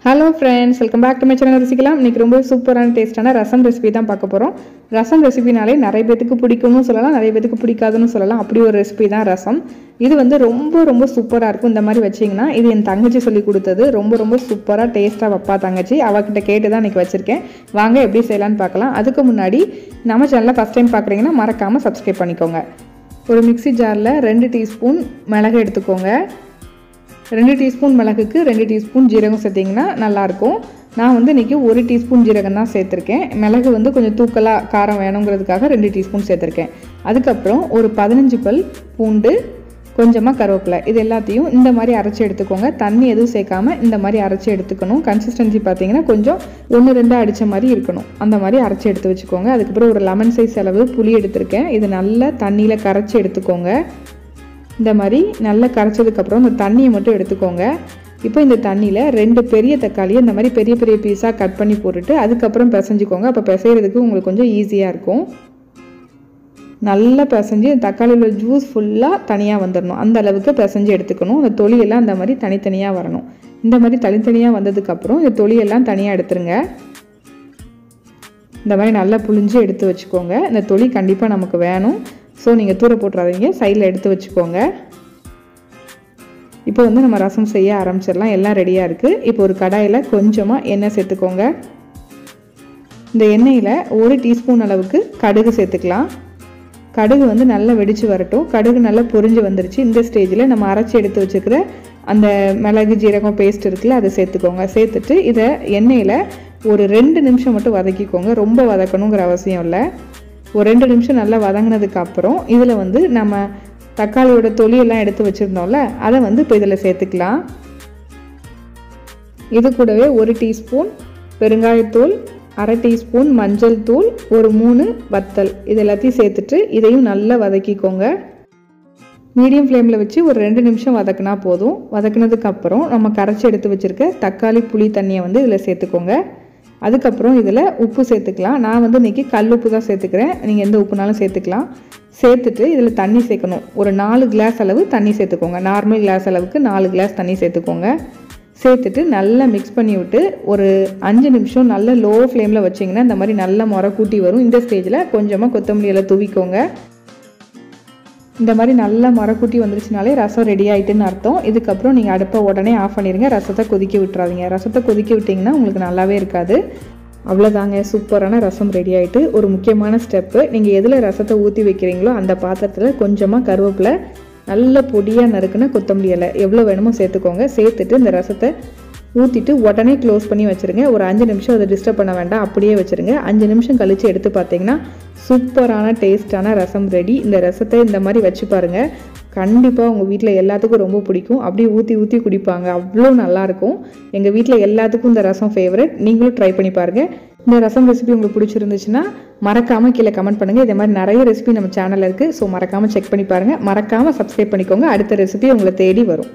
Hello friends, welcome back to my channel Rusikkalam. இன்னைக்கு ரொம்ப சூப்பரான டேஸ்டான ரசம் ரெசிபி தான் பார்க்க போறோம். ரசம் ரெசிபினாலே நிறைய பேருக்கு பிடிக்கும்னு சொல்லலாம், நிறைய பேருக்கு பிடிக்காதுன்னு சொல்லலாம். அப்படி ஒரு ரெசிபி தான் ரசம். இது வந்து ரொம்ப சூப்பரா இருக்கும். இந்த மாதிரி வச்சீங்கன்னா இது என் தங்கச்சி சொல்லி கொடுத்தது. ரொம்ப சூப்பரா டேஸ்டா வைப்பா தங்கச்சி. அவகிட்ட கேட்டு தான் இன்னைக்கு வச்சிருக்கேன். வாங்க எப்படி செய்யலாம்னு பார்க்கலாம். அதுக்கு முன்னாடி நம்ம சேனலை ஃபர்ஸ்ட் டைம் பார்க்குறீங்கன்னா மறக்காம சப்ஸ்கிரைப் பண்ணிக்கோங்க. ஒரு மிக்ஸி ஜார்ல 2 டீஸ்பூன் மிளகு எடுத்துக்கோங்க. 2 டீஸ்பூன் மிளகுக்கு 2 டீஸ்பூன் ஜீரகம் சேர்த்திங்கன்னா நல்லாயிருக்கும். நான் வந்து இன்றைக்கி 1 டீஸ்பூன் ஜீரகம் தான் சேர்த்துருக்கேன். மிளகு வந்து கொஞ்சம் தூக்கலாக காரம் வேணுங்கிறதுக்காக 2 டீஸ்பூன் சேர்த்துருக்கேன். அதுக்கப்புறம் ஒரு 15 பல் பூண்டு, கொஞ்சமாக கருவேப்பிலை, இது எல்லாத்தையும் இந்த மாதிரி அரைச்சி எடுத்துக்கோங்க. தண்ணி எதுவும் சேர்க்காமல் இந்த மாதிரி அரைச்சி எடுத்துக்கணும். கன்சிஸ்டன்சி பார்த்தீங்கன்னா கொஞ்சம் 1-2 அடித்த மாதிரி இருக்கணும். அந்த மாதிரி அரைச்சி எடுத்து வச்சுக்கோங்க. அதுக்கப்புறம் ஒரு லெமன் சைஸ் அளவு புளி எடுத்திருக்கேன். இது நல்லா தண்ணியில் கரைச்சி எடுத்துக்கோங்க. இந்த மாதிரி நல்லா கரைச்சதுக்கப்புறம் இந்த தண்ணியை மட்டும் எடுத்துக்கோங்க. இப்போ இந்த தண்ணியில் 2 பெரிய தக்காளியை இந்த மாதிரி பெரிய பீஸாக கட் பண்ணி போட்டுட்டு அதுக்கப்புறம் பிசைஞ்சிக்கோங்க. அப்போ பிசைகிறதுக்கு உங்களுக்கு கொஞ்சம் ஈஸியாக இருக்கும். நல்லா பிசைஞ்சு தக்காளியோட ஜூஸ் ஃபுல்லாக தனியாக வந்துடணும். அந்த அளவுக்கு பிசைஞ்சு எடுத்துக்கணும். அந்த தொலியெல்லாம் இந்த மாதிரி தனித்தனியாக வரணும். இந்த மாதிரி தனித்தனியாக வந்ததுக்கப்புறம் இந்த தொலியெல்லாம் தனியாக எடுத்துருங்க. இந்த மாதிரி நல்லா புழிஞ்சு எடுத்து வச்சுக்கோங்க. இந்த தொலி கண்டிப்பாக நமக்கு வேணும். ஸோ நீங்கள் தூர போட்டுறாதீங்க, சைடில் எடுத்து வச்சுக்கோங்க. இப்போ வந்து நம்ம ரசம் செய்ய ஆரம்பிச்சிடலாம். எல்லாம் ரெடியாக இருக்குது. இப்போ ஒரு கடாயில் கொஞ்சமாக எண்ணெய் சேர்த்துக்கோங்க. இந்த எண்ணெயில் 1 டீஸ்பூன் அளவுக்கு கடுகு சேர்த்துக்கலாம். கடுகு வந்து நல்லா வெடித்து வரட்டும். கடுகு நல்லா பொரிஞ்சு வந்துருச்சு. இந்த ஸ்டேஜில் நம்ம அரைச்சி எடுத்து வச்சுக்கிற அந்த மிளகு ஜீரகம் பேஸ்ட் இருக்குல்ல, அதை சேர்த்துக்கோங்க. சேர்த்துட்டு இதை எண்ணெயில் ஒரு 2 நிமிஷம் மட்டும் வதக்கிக்கோங்க. ரொம்ப வதக்கணுங்கிற அவசியம் இல்லை. ஒரு 2 நிமிஷம் நல்லா வதங்கினதுக்கு அப்புறம் இதில் வந்து நம்ம தக்காளியோட தொலியெல்லாம் எடுத்து வச்சுருந்தோம்ல, அதை வந்து இப்போ இதில் சேர்த்துக்கலாம். இது கூடவே 1 டீஸ்பூன் பெருங்காயத்தூள், 1/2 டீஸ்பூன் மஞ்சள் தூள், ஒரு 3 வத்தல், இது எல்லாத்தையும் சேர்த்துட்டு இதையும் நல்லா வதக்கிக்கோங்க. மீடியம் ஃப்ளேமில் வச்சு ஒரு 2 நிமிஷம் வதக்கினா போதும். வதக்கினதுக்கப்புறம் நம்ம கரைச்சி எடுத்து வச்சுருக்க தக்காளி புளி தண்ணியை வந்து இதில் சேர்த்துக்கோங்க. அதுக்கப்புறம் இதில் உப்பு சேர்த்துக்கலாம். நான் வந்து இன்றைக்கி கல் உப்பு தான் சேர்த்துக்கிறேன். நீங்கள் எந்த உப்புனாலும் சேர்த்துக்கலாம். சேர்த்துட்டு இதில் தண்ணி சேர்க்கணும். ஒரு 4 கிளாஸ் அளவு தண்ணி சேர்த்துக்கோங்க. நார்மல் கிளாஸ் அளவுக்கு 4 கிளாஸ் தண்ணி சேர்த்துக்கோங்க. சேர்த்துட்டு நல்லா மிக்ஸ் பண்ணி விட்டு ஒரு 5 நிமிஷம் நல்ல லோ ஃப்ளேமில் வச்சிங்கன்னா இந்த மாதிரி நல்லா முறை கூட்டி வரும். இந்த ஸ்டேஜில் கொஞ்சமாக கொத்தமல்லி எல்லாம் தூவிக்கோங்க. இந்த மாதிரி நல்லா மரக்கூட்டி வந்துருச்சுனாலே ரசம் ரெடி ஆகிட்டுன்னு அர்த்தம். இதுக்கப்புறம் நீங்கள் அடுப்பை உடனே ஆஃப் பண்ணிடுங்க. ரசத்தை கொதிக்க விட்டுறாதீங்க. ரசத்தை கொதிக்க விட்டிங்கன்னா உங்களுக்கு நல்லாவே இருக்காது. அவ்வளோதாங்க, சூப்பரான ரசம் ரெடி ஆகிட்டு. ஒரு முக்கியமான ஸ்டெப்பு, நீங்கள் எதில் ரசத்தை ஊற்றி வைக்கிறீங்களோ அந்த பாத்திரத்தில் கொஞ்சமாக கருவேப்பிலை, நல்ல பொடியாக நறுக்குன கொத்தமல்லி இலை எவ்வளோ வேணுமோ சேர்த்துக்கோங்க. சேர்த்துட்டு இந்த ரசத்தை ஊற்றிட்டு உடனே க்ளோஸ் பண்ணி வச்சுருங்க. ஒரு 5 நிமிஷம் அதை டிஸ்டர்ப் பண்ண வேண்டாம், அப்படியே வச்சுருங்க. 5 நிமிஷம் கழித்து எடுத்து பார்த்தீங்கன்னா சூப்பரான டேஸ்டான ரசம் ரெடி. இந்த ரசத்தை இந்த மாதிரி வச்சு பாருங்கள். கண்டிப்பாக உங்கள் வீட்டில் எல்லாத்துக்கும் ரொம்ப பிடிக்கும். அப்படியே ஊற்றி குடிப்பாங்க, அவ்வளோ நல்லாயிருக்கும். எங்கள் வீட்டில் எல்லாத்துக்கும் இந்த ரசம் ஃபேவரட். நீங்களும் ட்ரை பண்ணி பாருங்கள். இந்த ரசம் ரெசிபி உங்களுக்கு பிடிச்சிருந்துச்சுன்னா மறக்காமல் கீழே கமெண்ட் பண்ணுங்கள். இதே மாதிரி நிறைய ரெசிபி நம்ம சேனலில் இருக்குது. ஸோ மறக்காமல் செக் பண்ணி பாருங்கள். மறக்காமல் சப்ஸ்கிரைப் பண்ணிக்கோங்க. அடுத்த ரெசிபி உங்களை தேடி வரும்.